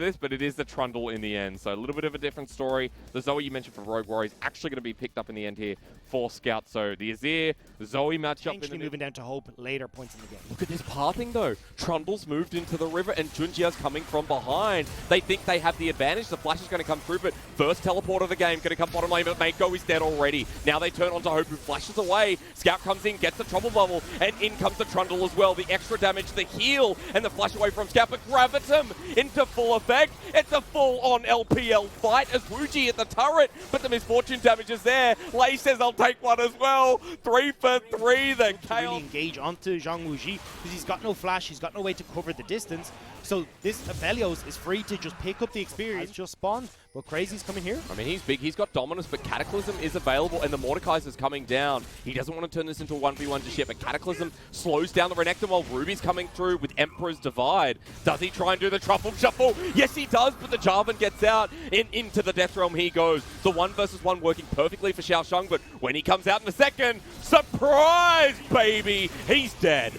this, but it is the Trundle in the end. So a little bit of a different story. The Zoe you mentioned for Rogue Warrior is actually going to be picked up in the end here for Scout. So the Azir, the Zoe matchup. Potentially moving down to Hope later points in the game. Look at this pathing though. Trundle's moved into the river and Junjia's coming from behind. They think they have the advantage. The flash is going to come through, but first teleport of the game going to come bottom lane, but Mako is dead already. Now they turn onto Hope, who flashes away. Scout comes in, gets the trouble bubble, and in comes the Trundle as well. The extra damage, the heal, and the flash away from Scout, but Gravitum into full effect. It's a full-on LPL fight as Wuji at the turret, but the misfortune damage is there. Lei says, I'll take one as well. 3 for 3, the chaos. Really engage onto Zhang Wuji because he's got no flash, he's got no way to cover the distance. So this Aphelios is free to just pick up the experience, just spawn. But Crazy's coming here. I mean, he's big, he's got dominance, but Cataclysm is available, and the Mordekaiser's coming down. He doesn't want to turn this into a 1v1 just yet, but Cataclysm slows down the Renekton while Ruby's coming through with Emperor's Divide. Does he try and do the Truffle Shuffle? Yes, he does, but the Jarvan gets out. Into the Death Realm he goes. The 1 versus 1 working perfectly for Xiaoshang, but when he comes out in a second, surprise, baby, he's dead.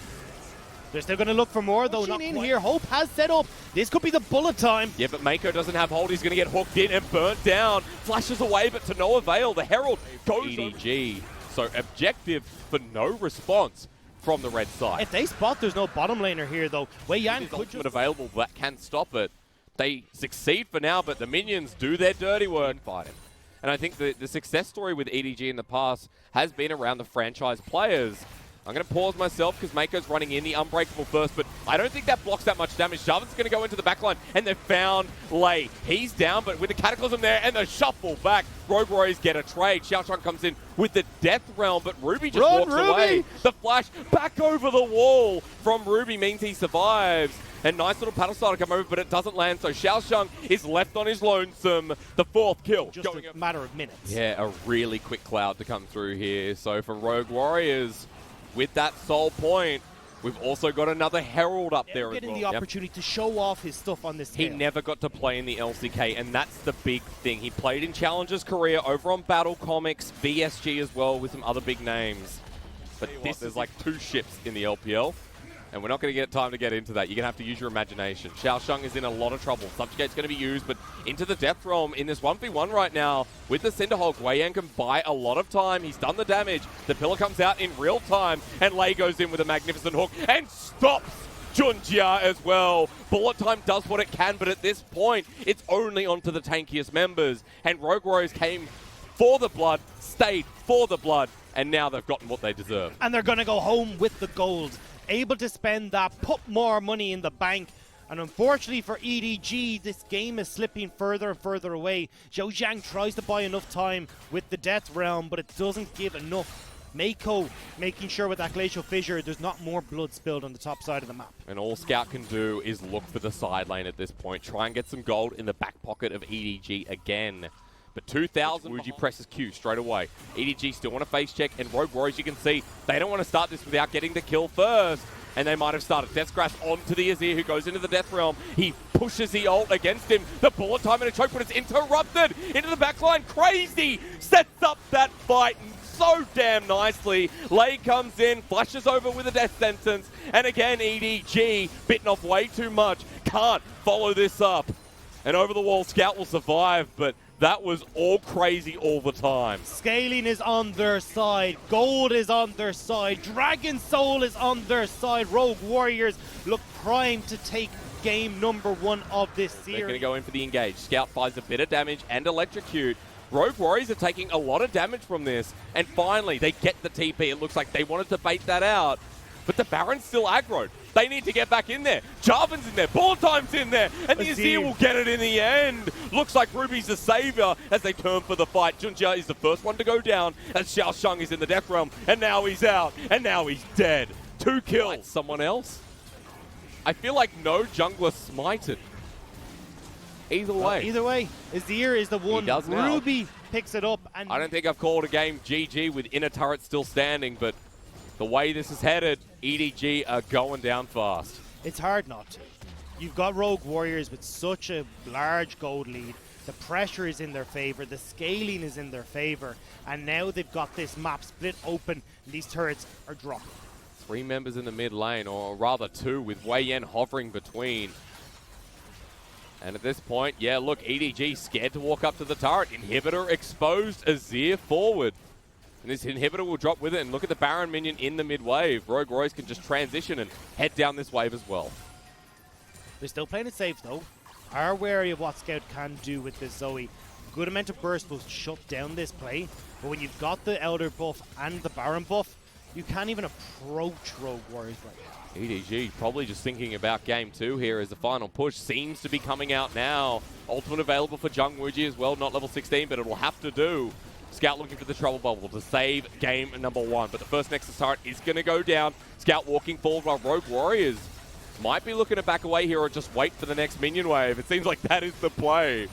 They're still going to look for more, though. Not in here. Hope has set up. This could be the bullet time. Yeah, but Mako doesn't have hold. He's going to get hooked in and burnt down. Flashes away, but to no avail. The Herald goes EDG. So objective for no response from the red side. If they spot there's no bottom laner here, though, Wei Yan could just... available that can stop it. They succeed for now, but the minions do their dirty work. Fight him. And I think the success story with EDG in the past has been around the franchise players. I'm going to pause myself because Mako's running in the Unbreakable first, but I don't think that blocks that much damage. Jarvan's going to go into the backline, and they've found Lei. He's down, but with the Cataclysm there and the shuffle back, Rogue Warriors get a trade. Xiaoshang comes in with the Death Realm, but Ruby just walks away. The flash back over the wall from Ruby means he survives. And nice little paddle style to come over, but it doesn't land, so Xiaoshang is left on his lonesome. The 4th kill. Just a matter of minutes. Yeah, a really quick cloud to come through here. So for Rogue Warriors, with that soul point, we've also got another Herald up there as well. Getting the opportunity to show off his stuff on this He never got to play in the LCK, and that's the big thing. He played in Challengers career over on Battle Comics, VSG as well, with some other big names. But there's like 2 ships in the LPL, and we're not going to get time to get into that. You're going to have to use your imagination. Xiaoshang is in a lot of trouble. Subjugate's going to be used, but into the Death Realm in this 1v1 right now with the Cinderhulk, Wei Yan can buy a lot of time. He's done the damage. The pillar comes out in real time, and Lei goes in with a magnificent hook and stops Junjia as well. Bullet time does what it can, but at this point, it's only onto the tankiest members. And Rogue Warriors came for the blood, stayed for the blood, and now they've gotten what they deserve. And they're going to go home with the gold. Able to spend that, put more money in the bank. And unfortunately for EDG, this game is slipping further and further away. Zhou Zhang tries to buy enough time with the Death Realm, but it doesn't give enough. Mako making sure with that Glacial Fissure there's not more blood spilled on the top side of the map. And all Scout can do is look for the side lane at this point. Try and get some gold in the back pocket of EDG again. But 2,000, Wuji presses Q straight away. EDG still want to face check, and Rogue Warriors, you can see, they don't want to start this without getting the kill first. And they might have started. Death Grasp onto the Azir, who goes into the Death Realm. He pushes the ult against him. The bullet time and a choke, but it's interrupted into the backline. Crazy sets up that fight so damn nicely. Lei comes in, flashes over with a death sentence. And again, EDG, bitten off way too much. Can't follow this up. And over the wall, Scout will survive, but that was all crazy all the time. Scaling is on their side. Gold is on their side. Dragon Soul is on their side. Rogue Warriors look primed to take game number 1 of this series. They're going to go in for the engage. Scout finds a bit of damage and electrocute. Rogue Warriors are taking a lot of damage from this. And finally, they get the TP. It looks like they wanted to bait that out. But the Baron's still aggroed. They need to get back in there. Jarvan's in there. Bullet time's in there. And the Azir will get it in the end. Looks like Ruby's the savior as they turn for the fight. Junjia is the first one to go down as Xiaoshang is in the Death Realm. And now he's out. And now he's dead. 2 kills. Someone else? I feel like no jungler smited. Either way. Either way, Azir is the one. Ruby picks it up. And I don't think I've called a game GG with inner turret still standing, but the way this is headed, EDG are going down fast. It's hard not to. You've got Rogue Warriors with such a large gold lead. The pressure is in their favor. The scaling is in their favor. And now they've got this map split open. And these turrets are dropping. 3 members in the mid lane, or rather 2, with Wei Yan hovering between. And at this point, yeah, look, EDG scared to walk up to the turret. Inhibitor exposed, Azir forward. And this Inhibitor will drop with it. And look at the Baron minion in the mid wave. Rogue Warriors can just transition and head down this wave as well. They're still playing it safe though. Are wary of what Scout can do with this Zoe. Good amount of burst will shut down this play. But when you've got the Elder buff and the Baron buff, you can't even approach Rogue Warriors right now. EDG probably just thinking about game 2 here as the final push seems to be coming out now. Ultimate available for Jung Wooji as well, not level 16, but it'll have to do. Scout looking for the trouble bubble to save game number 1. But the first Nexus turret is going to go down. Scout walking forward while Rogue Warriors might be looking to back away here or just wait for the next minion wave. It seems like that is the play.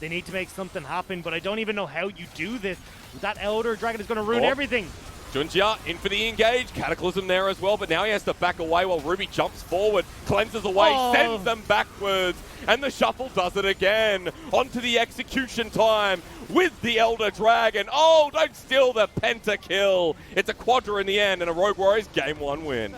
They need to make something happen, but I don't even know how you do this. That Elder Dragon is going to ruin everything. Junjia in for the engage. Cataclysm there as well, but now he has to back away while Ruby jumps forward, cleanses away, sends them backwards, and the shuffle does it again. Onto the execution time with the Elder Dragon. Oh, don't steal the pentakill. It's a quadra in the end, and a Rogue Warriors game 1 win.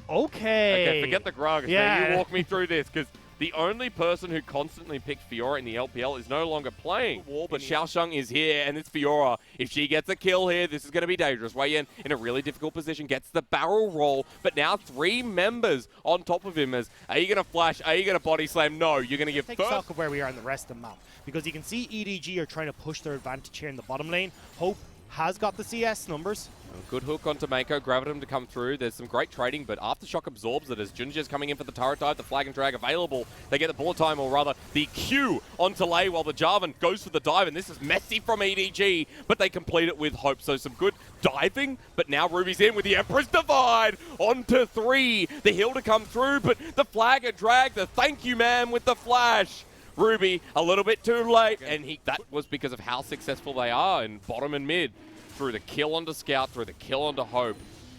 Okay, forget the grug. Yeah. You walk me through this, because the only person who constantly picked Fiora in the LPL is no longer playing. But Xiaosheng is here, and it's Fiora. If she gets a kill here, this is going to be dangerous. Wei Yan in a really difficult position, gets the barrel roll, but now 3 members on top of him. As, are you going to flash? Are you going to body slam? No, you're going to give Take first. stock of where we are in the rest of the map, because you can see EDG are trying to push their advantage here in the bottom lane. Hope has got the CS numbers. Good hook onto Mako, grabbed him to come through. There's some great trading, but Aftershock absorbs it as Junjia's coming in for the turret dive, the flag and drag available. They get the bullet time, or rather the Q onto Lei while the Jarvan goes for the dive, and this is messy from EDG, but they complete it with hope. So some good diving, but now Ruby's in with the Empress Divide onto 3. The heal to come through, but the flag and drag, the thank you man with the flash. Ruby a little bit too late, and that was because of how successful they are in bottom and mid. Through the kill onto Scout, through the kill onto Hope.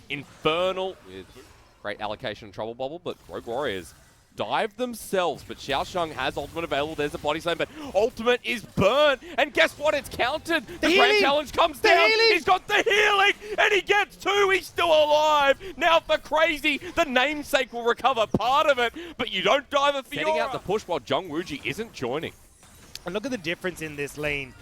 Infernal with great allocation and trouble bubble, but Rogue Warriors dive themselves, but Xiaosheng has ultimate available. There's a body slam, but ultimate is burnt, and guess what? It's countered. The grand challenge comes down. He's got the healing, and he gets 2. He's still alive. Now for Crazy, the namesake will recover part of it, but you don't dive a Fiora. Setting out the push while Jung Wooji isn't joining. And look at the difference in this lane.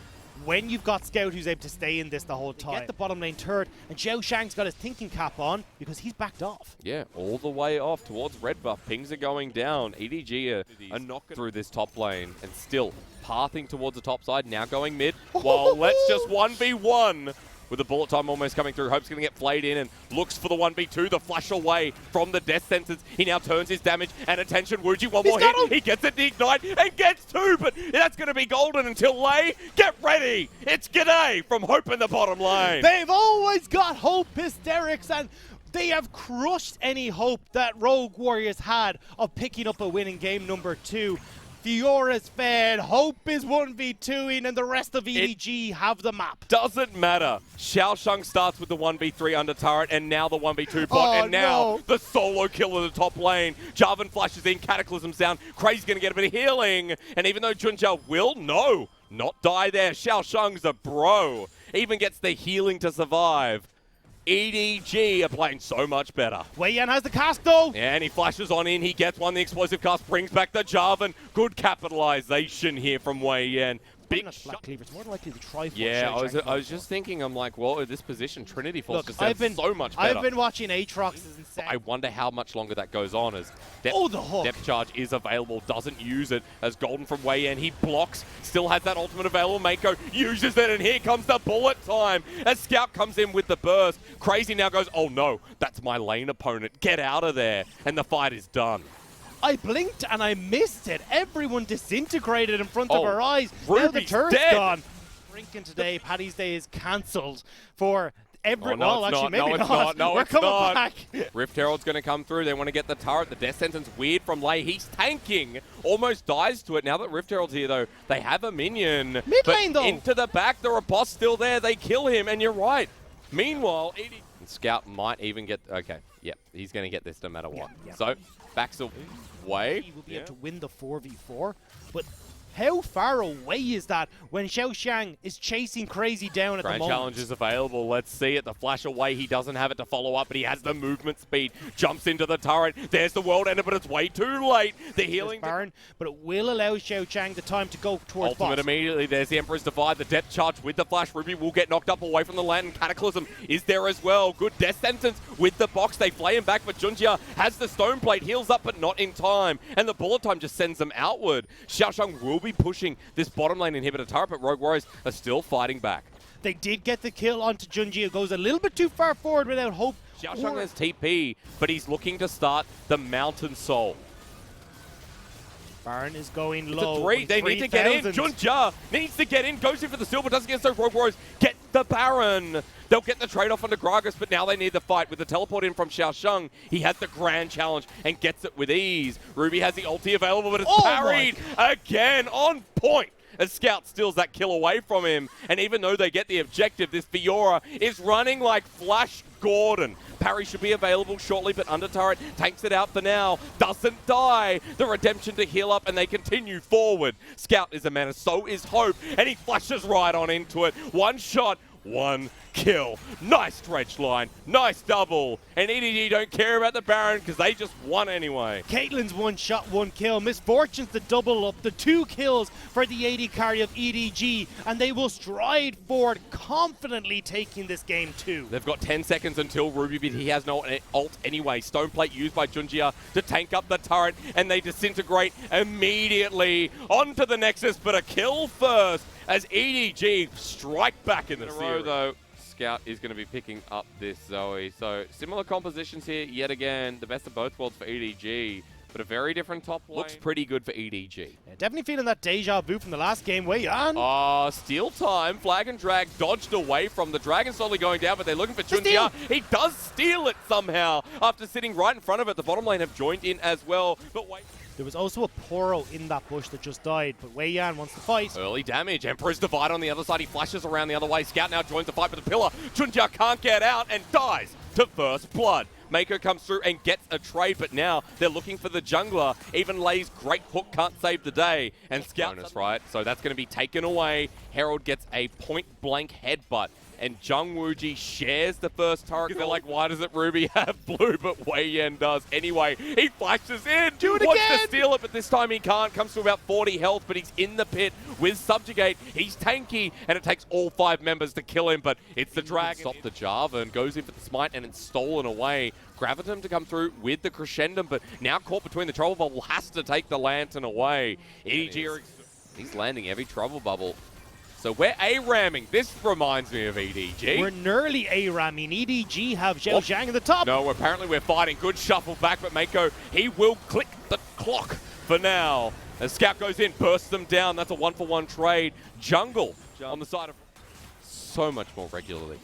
When you've got Scout who's able to stay in this the whole time, get the bottom lane turret, and Xiaoshang's got his thinking cap on because he's backed off. Yeah, all the way off towards red buff. Pings are going down. EDG are knocking through this top lane and still pathing towards the top side, now going mid. While let's just 1v1 with the bullet time almost coming through. Hope's going to get flayed in and looks for the 1v2. The flash away from the death sentence. He now turns his damage, and attention, Wooji, one more hit. He gets it, the ignite, and gets 2, but that's going to be golden until Lei. Get ready. It's G'day from Hope in the bottom lane. They've always got Hope hysterics, and they have crushed any hope that Rogue Warriors had of picking up a win in game number 2. Fiora's fed, Hope is 1v2ing, and the rest of EDG have the map. Doesn't matter. Xiaosheng starts with the 1v3 under turret, and now the 1v2 bot, and now the solo kill of the top lane. Jarvan flashes in, Cataclysm's down. Crazy's going to get a bit of healing, and even though Junjia will, not die there. Xiaosheng's a bro. Even gets the healing to survive. EDG are playing so much better. Wei Yan has the cast though. And he flashes on in. He gets one. The explosive cast brings back the Jarvan. Good capitalization here from Wei Yan. Big Black Cleaver's more likely to try for. Yeah, I was just thinking, I'm like, well, at this position, Trinity Force just sounds so much better. I've been watching Aatrox's insane. I wonder how much longer that goes on as the hook. Depth charge is available, doesn't use it as golden from Wei Yan. He blocks, still has that ultimate available. Mako uses it, and here comes the bullet time as Scout comes in with the burst. Crazy now goes, oh no, that's my lane opponent. Get out of there. And the fight is done. I blinked and I missed it. Everyone disintegrated in front of our eyes. Ruby's now the turret's dead. gone. Drinking today, Paddy's Day is cancelled for every. Oh, no, well, actually, maybe it's not. No, We're it's coming not. back. Rift Herald's going to come through. They want to get the turret. The death sentence weird from Lei. He's tanking. Almost dies to it. Now that Rift Herald's here, though, they have a minion. Mid lane, though. Into the back. The Riposte still there. They kill him, and you're right. Meanwhile, Scout might even get... Okay, yep. He's going to get this no matter what. Yeah. So, backs away. He will be able to win the 4v4, but How far away is that when Xiaoxiang is chasing Crazy down at the Grand moment? challenge is available. Let's see it. The flash away. He doesn't have it to follow up, but he has the movement speed. Jumps into the turret. There's the world ender, but it's way too late. The healing Baron, but it will allow Xiaoxiang the time to go towards Ultimate bot. immediately. There's the Emperor's Divide. The depth charge with the flash. Ruby will get knocked up away from the Lantern. Cataclysm is there as well. Good death sentence with the box. They flay him back, but Junjia has the stone plate. Heals up, but not in time. And the bullet time just sends them outward. Xiaoxiang will be pushing this bottom lane inhibitor turret, but Rogue Warriors are still fighting back. They did get the kill onto Junjia. Goes a little bit too far forward without hope. Xiaoxiang has TP, but he's looking to start the Mountain Soul. Baron is going It's low. a 3. They need to get in. Junjia needs to get in. Goes in for the silver. Doesn't get so. Rogue Warriors get the Baron. They'll get the trade-off onto Gragas, but now they need the fight. With the teleport in from Xiaoxiang, he has the grand challenge and gets it with ease. Ruby has the ulti available, but it's parried again on point. As Scout steals that kill away from him. And even though they get the objective, this Fiora is running like Flash Gordon. Parry should be available shortly, but Under Turret tanks it out for now. Doesn't die. The redemption to heal up, and they continue forward. Scout is a mana, so is Hope, and he flashes right on into it. One shot, one kill. Nice stretch line. Nice double. And EDG don't care about the Baron because they just won anyway. Caitlyn's one shot, one kill. Misfortune's the double up. The 2 kills for the AD carry of EDG. And they will stride forward, confidently taking this game too. They've got 10 seconds until Ruby, but he has no ult anyway. Stone plate used by Junjia to tank up the turret, and they disintegrate immediately onto the Nexus, but a kill first as EDG strike back in the series. Though, Scout is going to be picking up this Zoe. So similar compositions here yet again. The best of both worlds for EDG, but a very different top lane. Looks pretty good for EDG. Yeah, definitely feeling that deja vu from the last game. Way on. Steal time. Flag and drag dodged away from the dragon, slowly going down, but they're looking for Junjia. He does steal it somehow after sitting right in front of it. The bottom lane have joined in as well, but wait. There was also a Poro in that bush that just died, but Wei Yan wants to fight. Early damage. Emperor's Divide on the other side. He flashes around the other way. Scout now joins the fight with the pillar. Junjia can't get out and dies to first blood. Mako comes through and gets a trade, but now they're looking for the jungler. Even Lay's great hook can't save the day. And Scout, right? So that's going to be taken away. Herald gets a point-blank headbutt. And Jung Wooji shares the first turret. They're like, why doesn't Ruby have blue? But Wei Yan does. Anyway, he flashes in. Wants to steal it, but this time he can't. Comes to about 40 health, but he's in the pit with Subjugate. He's tanky, and it takes all 5 members to kill him, but it's the Dragon. Stop the Java and goes in for the smite, and it's stolen away. Gravitum to come through with the Crescendum, but now caught between the Trouble Bubble, has to take the Lantern away. EDG, he's landing every Trouble Bubble. So we're A-ramming. This reminds me of EDG. We're nearly A-ramming. EDG have Zhao Zhang at the top. No, apparently we're fighting. Good shuffle back, but Mako, he will click the clock for now. As Scout goes in, bursts them down. That's a 1-for-1 trade. Jungle on the side of so much more regularly.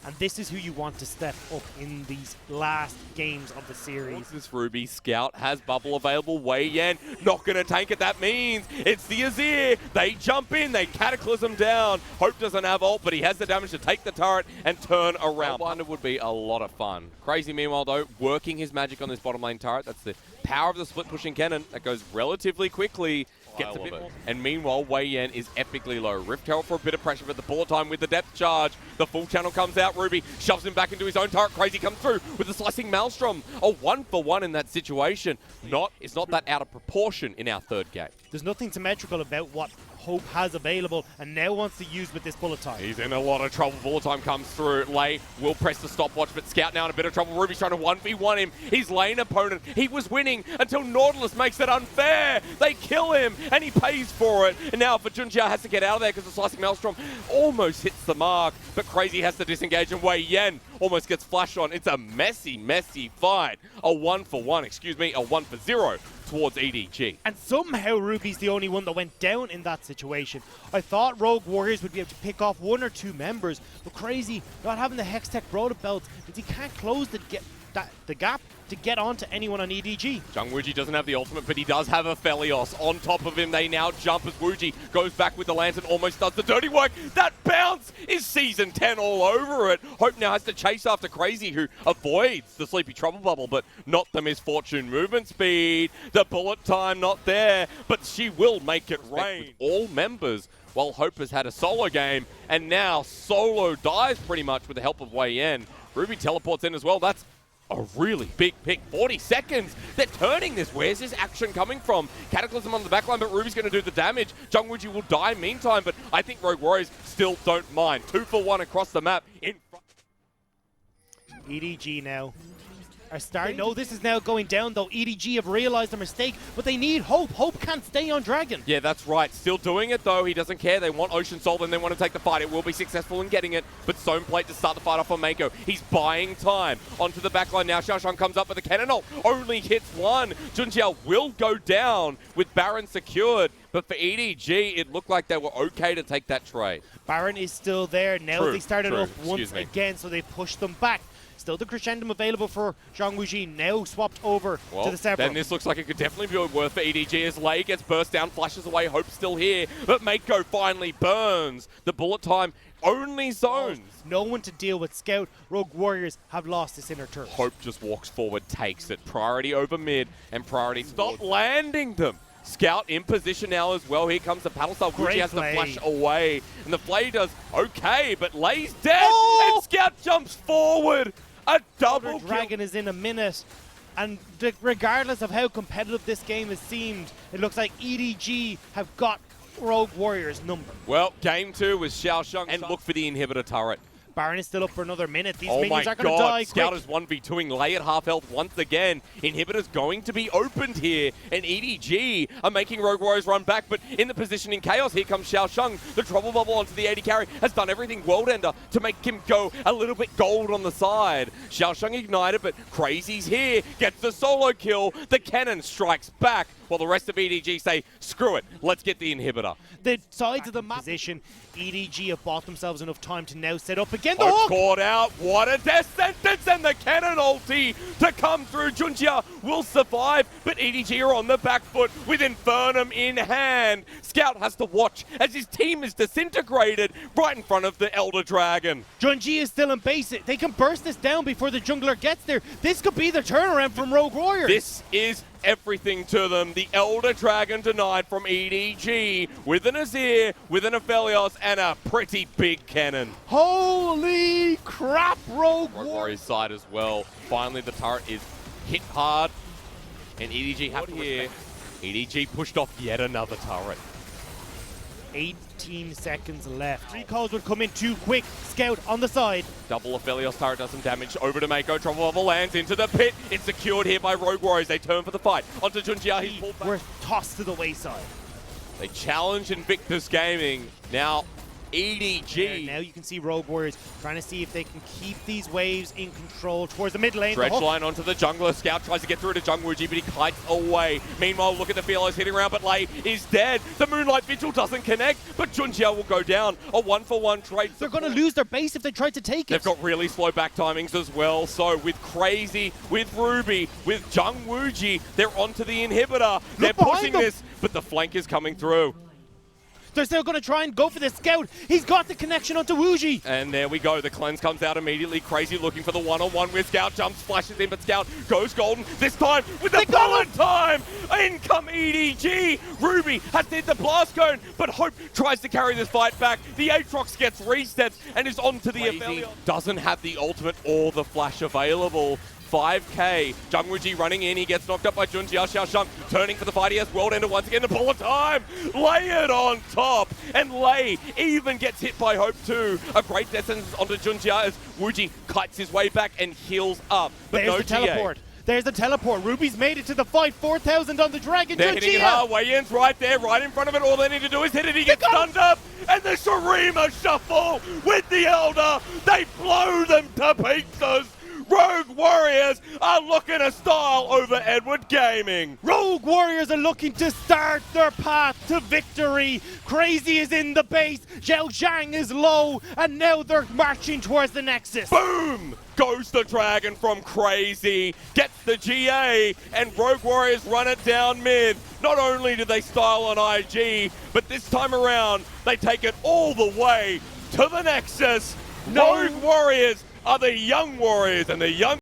And this is who you want to step up in these last games of the series. This Ruby Scout has bubble available. Wei Yan not going to tank it. That means it's the Azir. They jump in. They cataclysm down. Hope doesn't have ult, but he has the damage to take the turret and turn around. Wonder would be a lot of fun. Crazy, meanwhile, though, working his magic on this bottom lane turret. That's the power of the split pushing cannon. That goes relatively quickly. Gets a bit more. And meanwhile, Wei Yan is epically low. Rift Herald for a bit of pressure, but the bullet time with the depth charge. The full channel comes out. Ruby shoves him back into his own turret. Crazy comes through with the slicing Maelstrom. A 1-for-1 in that situation. It's not that out of proportion in our third game. There's nothing symmetrical about what Hope has available and now wants to use with this bullet time. He's in a lot of trouble. Bullet time comes through. Lay will press the stopwatch, but Scout now in a bit of trouble. Ruby's trying to 1v1 him. His lane opponent. He was winning until Nautilus makes it unfair. They kill him and he pays for it. And now for Junjia has to get out of there because the slicing Maelstrom almost hits the mark, but Crazy has to disengage and Wei Yan almost gets flashed on. It's a messy, messy fight. A 1-for-1, excuse me, a 1-for-0 towards EDG. And somehow Ruby's the only one that went down in that situation. I thought Rogue Warriors would be able to pick off 1 or 2 members, but Crazy not having the Hextech Broader belt means he can't close the the gap to get onto anyone on EDG. Jungwooji doesn't have the ultimate, but he does have a Felios. On top of him, they now jump as Wooji goes back with the lantern, almost does the dirty work. That bounce is Season 10 all over it. Hope now has to chase after Crazy, who avoids the Sleepy Trouble Bubble, but not the Misfortune movement speed. The bullet time not there, but she will make it rain. All members, while Hope has had a solo game, and now solo dies pretty much with the help of Wei Yan. Ruby teleports in as well. That's a really big pick. 40 seconds. They're turning this. Where's this action coming from? Cataclysm on the backline, but Ruby's going to do the damage. Jungwooji will die meantime, but I think Rogue Warriors still don't mind. 2 for 1 across the map. In front. EDG now are starting. No, this is now going down, though. EDG have realized their mistake, but they need Hope. Hope can't stay on Dragon. Yeah, that's right. Still doing it, though. He doesn't care. They want Ocean Soul, and they want to take the fight. It will be successful in getting it, but Stone Plate to start the fight off on Mako. He's buying time. Onto the backline now. Xiaoshang comes up with a cannon ult. Only hits one. Junjiao will go down with Baron secured, but for EDG, it looked like they were okay to take that trade. Baron is still there. Now they started up once again, so they pushed them back. Still the Crescendum available for Jungwooji, now swapped over to the Sephiroth. Then this looks like it could definitely be worth for EDG as Lei gets burst down, flashes away, Hope's still here, but Mako finally burns. The bullet time only zones. No one to deal with Scout. Rogue Warriors have lost this inner turret. Hope just walks forward, takes it. Priority over mid, and priority stop landing them. Scout in position now as well. Here comes the paddle style. Gucci has to flash away, and the play does okay, but Lei's dead, and Scout jumps forward. A double Dragon is in a minute, and regardless of how competitive this game has seemed, it looks like EDG have got Rogue Warriors number. Well, game 2 was Xiaoshang, and look for the inhibitor turret. Baron is still up for another minute. These minions are going to die Scout quick. is 1v2ing Lei at half health once again. Inhibitor's going to be opened here, and EDG are making Rogue Warriors run back, but in the position in chaos, here comes Xiaoshang. The Trouble Bubble onto the AD carry has done everything World Ender to make him go a little bit gold on the side. Xiaoshang ignited, but Crazy's here, gets the solo kill. The cannon strikes back, while the rest of EDG say, screw it, let's get the inhibitor. The sides of the map position, EDG have bought themselves enough time to now set up again. The hook caught out, what a death sentence, and the cannon ulti to come through. Junjia will survive, but EDG are on the back foot with Infernum in hand. Scout has to watch as his team is disintegrated right in front of the Elder Dragon. Junji is still in base. They can burst this down before the jungler gets there. This could be the turnaround from Rogue Warriors. This is everything to them. The Elder Dragon denied from EDG with an Azir, with an Aphelios, and a pretty big cannon. Holy crap, Rogue Warriors side as well. Finally, the turret is hit hard, and EDG have to here. EDG pushed off yet another turret. 18 seconds left. Recalls would come in too quick. Scout on the side. Double Aphelios turret does some damage. Over to Mako. Trouble Bubble lands into the pit. It's secured here by Rogue Warriors. They turn for the fight. Onto Junjia. He's pulled back. We're tossed to the wayside. They challenge Invictus Gaming. Now EDG. Now you can see Rogue Warriors trying to see if they can keep these waves in control towards the mid lane. Dredge line onto the jungler. Scout tries to get through to Jungwooji, but he kites away. Meanwhile, look at the Fearless hitting around, but Lei is dead. The Moonlight Vigil doesn't connect, but Junjia will go down. A 1-for-1 trade. They're going to lose their base if they try to take it. They've got really slow back timings as well. So with Crazy, with Ruby, with Jungwooji, they're onto the inhibitor. They're pushing this, but the flank is coming through. They're still going to try and go for the Scout. He's got the connection onto Wooji. And there we go. The cleanse comes out immediately. Crazy looking for the one-on-one with Scout. Jumps, flashes in, but Scout goes golden. This time with the bullet time. In come EDG. Ruby has hit the blast cone, but Hope tries to carry this fight back. The Aatrox gets reset and is onto the Aphelios. Doesn't have the ultimate or the flash available. 5k. Jungwooji running in. He gets knocked up by Junjia. Xiaoshang turning for the fight. He has World Ender once again. The bullet time. Lay it on top. And Lei even gets hit by Hope too. A great death sentence onto Junjia as Wooji kites his way back and heals up. But there's the teleport. There's the teleport. Ruby's made it to the fight. 4,000 on the Dragon. They're hitting it hard. Wei Yan's right there, right in front of it. All they need to do is hit it. He gets stunned up. And the Shurima shuffle with the Elder. They blow them to pizzas. Rogue Warriors are looking to style over Edward Gaming. Rogue Warriors are looking to start their path to victory. Crazy is in the base, Zhao Zhang is low, and now they're marching towards the Nexus. Boom! Goes the Dragon from Crazy, gets the GA, and Rogue Warriors run it down mid. Not only do they style on IG, but this time around, they take it all the way to the Nexus. Rogue Warriors are the young warriors, and the young